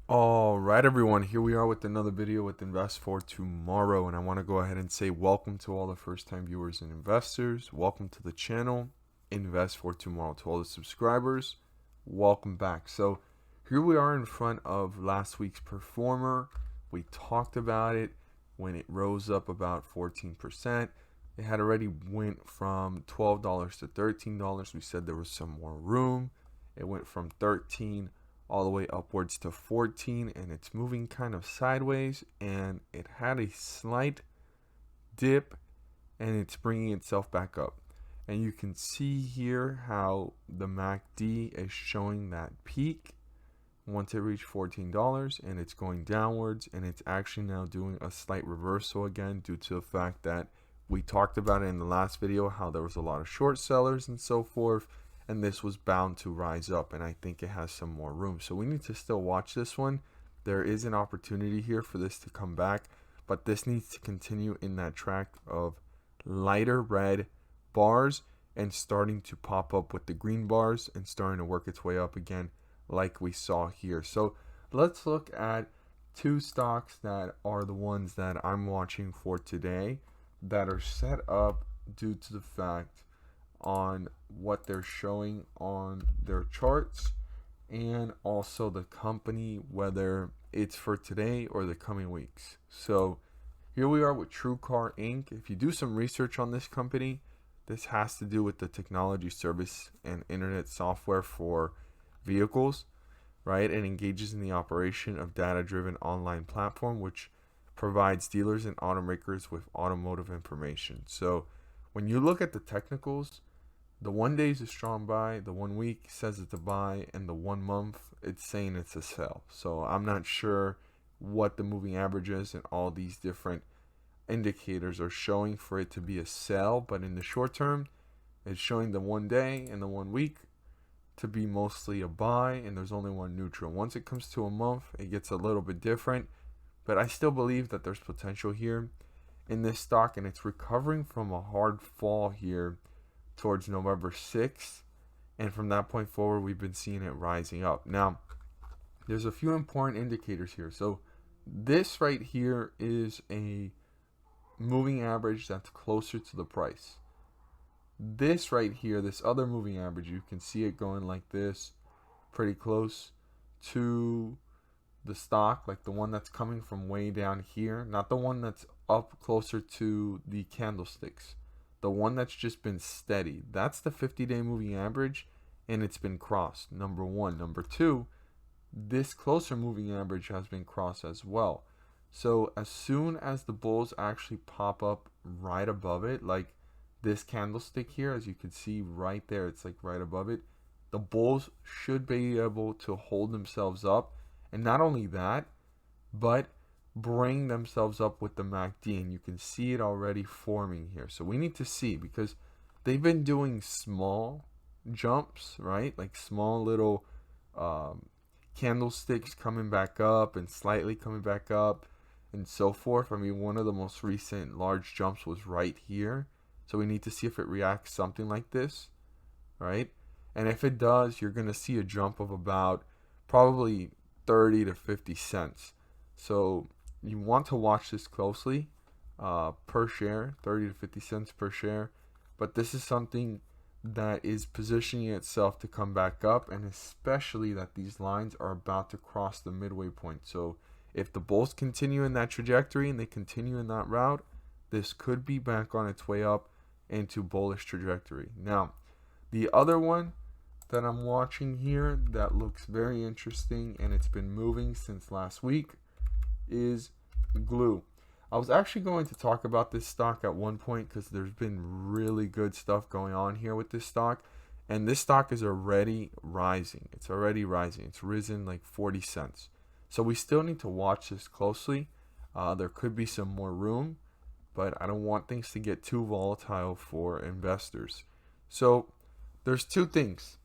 All right, everyone, here we are with another video with Invest for Tomorrow, and I want to go ahead and say welcome to all the first-time viewers and investors. Welcome to the channel, Invest for Tomorrow. To all the subscribers, welcome back. So here we are in front of last week's performer. We talked about it when it rose up about 14%. It had already went from $12 to $13. We said there was some more room. It went from 13 all the way upwards to 14, and it's moving kind of sideways, and it had a slight dip, and it's bringing itself back up. And you can see here how the MACD is showing that peak once it reached $14, and it's going downwards, and it's actually now doing a slight reversal again due to the fact that we talked about it in the last video, how there was a lot of short sellers and so forth, and this was bound to rise up, and I think it has some more room. So we need to still watch this one. There is an opportunity here for this to come back, but this needs to continue in that track of lighter red bars and starting to pop up with the green bars and starting to work its way up again like we saw here. So let's look at two stocks that are the ones that I'm watching for today that are set up due to the fact on what they're showing on their charts, and also the company, whether it's for today or the coming weeks. So here we are with TrueCar Inc. If you do some research on this company, this has to do with the technology service and internet software for vehicles, right? It engages in the operation of data-driven online platform which provides dealers and automakers with automotive information. So when you look at the technicals, the 1 day is a strong buy, the 1 week says it's a buy, and the 1 month it's saying it's a sell. So I'm not sure what the moving average is and all these different indicators are showing for it to be a sell, but in the short term it's showing the 1 day and the 1 week to be mostly a buy, and there's only one neutral. Once it comes to a month, it gets a little bit different, but I still believe that there's potential here in this stock, and it's recovering from a hard fall here towards November 6th, and from that point forward we've been seeing it rising up. Now there's a few important indicators here. So this right here is a moving average that's closer to the price. This right here, this other moving average, you can see it going like this, pretty close to the stock, like the one that's coming from way down here, not the one that's up closer to the candlesticks. The one that's just been steady, that's the 50-day moving average, and it's been crossed, number one. Number two, this closer moving average has been crossed as well. So as soon as the bulls actually pop up right above it, like this candlestick here, as you can see right there, it's like right above it, the bulls should be able to hold themselves up, and not only that, but bring themselves up with the MACD, and you can see it already forming here. So we need to see, because they've been doing small jumps, right? Like small little candlesticks coming back up and slightly coming back up and so forth. I mean, one of the most recent large jumps was right here. So we need to see if it reacts something like this, right? And if it does, you're going to see a jump of about probably 30 to 50 cents. So you want to watch this closely, per share, 30 to 50 cents per share. But this is something that is positioning itself to come back up, and especially that these lines are about to cross the midway point. So if the bulls continue in that trajectory and they continue in that route, this could be back on its way up into bullish trajectory. Now, the other one that I'm watching here that looks very interesting, and it's been moving since last week, is glue. I was actually going to talk about this stock at one point because there's been really good stuff going on here with this stock, and this stock is already rising. It's already rising. It's risen like 40 cents. So we still need to watch this closely. There could be some more room, but I don't want things to get too volatile for investors. So there's two things.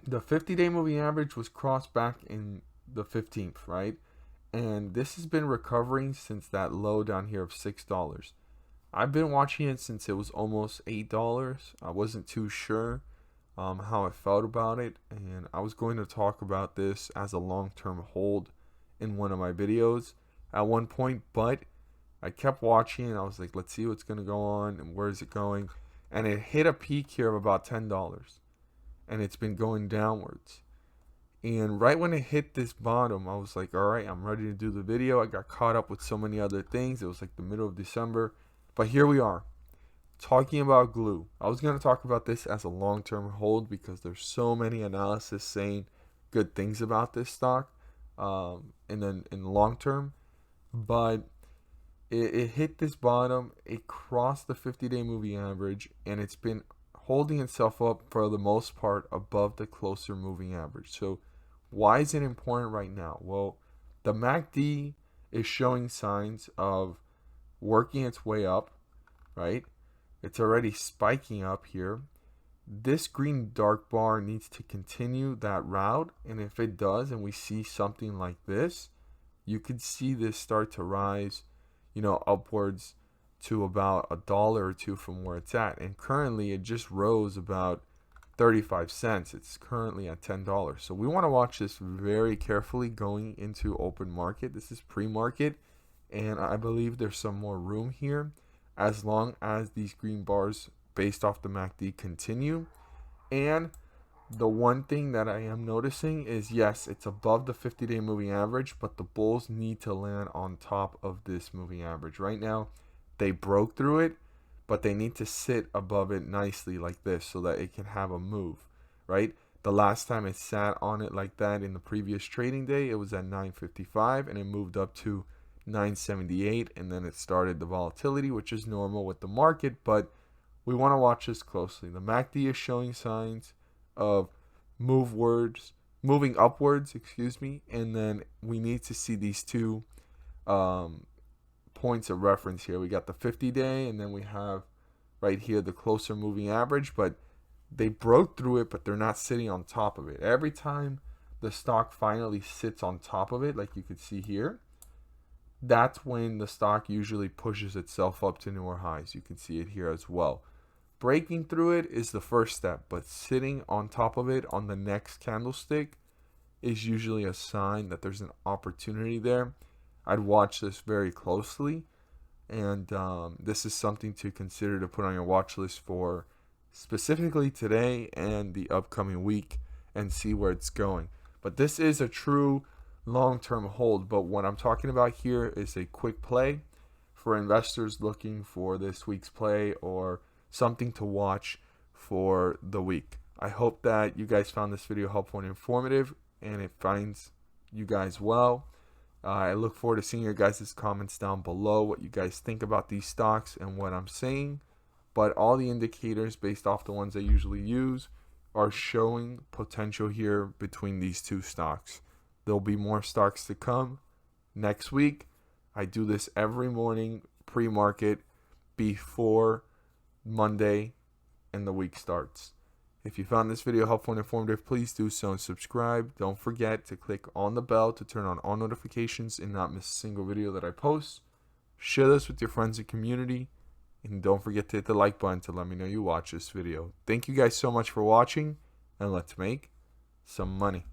The 50-day moving average was crossed back in the 15th, right? And this has been recovering since that low down here of $6. I've been watching it since it was almost $8. I wasn't too sure how I felt about it, and I was going to talk about this as a long-term hold in one of my videos at one point, but I kept watching and I was like, let's see what's going to go on and where is it going. And it hit a peak here of about $10 and it's been going downwards. And right when it hit this bottom, I was like, all right, I'm ready to do the video. I got caught up with so many other things. It was like the middle of December. But here we are, talking about glue. I was going to talk about this as a long-term hold because there's so many analysis saying good things about this stock in the long term. But it hit this bottom. It crossed the 50-day moving average, and it's been holding itself up for the most part above the closer moving average. So why is it important right now? Well, the MACD is showing signs of working its way up, right? It's already spiking up here. This green dark bar needs to continue that route, and if it does and we see something like this, you could see this start to rise, upwards to about $1 or $2 from where it's at. And currently it just rose about 35 cents. It's currently at $10. So we want to watch this very carefully going into open market. This is pre-market, and I believe there's some more room here as long as these green bars based off the MACD continue. And the one thing that I am noticing is, yes, it's above the 50-day moving average, but the bulls need to land on top of this moving average. Right now, they broke through it, but they need to sit above it nicely like this so that it can have a move, right? The last time it sat on it like that in the previous trading day, it was at 955 and it moved up to 978, and then it started the volatility, which is normal with the market, but we want to watch this closely. The MACD is showing signs of moving upwards, and then we need to see these two points of reference here. We got the 50-day, and then we have right here the closer moving average, but they broke through it, but they're not sitting on top of it. Every time the stock finally sits on top of it, like you could see here, that's when the stock usually pushes itself up to newer highs. You can see it here as well. Breaking through it is the first step, but sitting on top of it on the next candlestick is usually a sign that there's an opportunity there. I'd watch this very closely, and this is something to consider to put on your watch list for specifically today and the upcoming week and see where it's going. But this is a true long-term hold, but what I'm talking about here is a quick play for investors looking for this week's play or something to watch for the week. I hope that you guys found this video helpful and informative, and it finds you guys well. I look forward to seeing your guys' comments down below, what you guys think about these stocks and what I'm saying. But all the indicators based off the ones I usually use are showing potential here between these two stocks. There'll be more stocks to come next week. I do this every morning pre-market before Monday and the week starts. If you found this video helpful and informative, please do so and subscribe. Don't forget to click on the bell to turn on all notifications and not miss a single video that I post. Share this with your friends and community, and don't forget to hit the like button to let me know you watch this video. Thank you guys so much for watching, and let's make some money.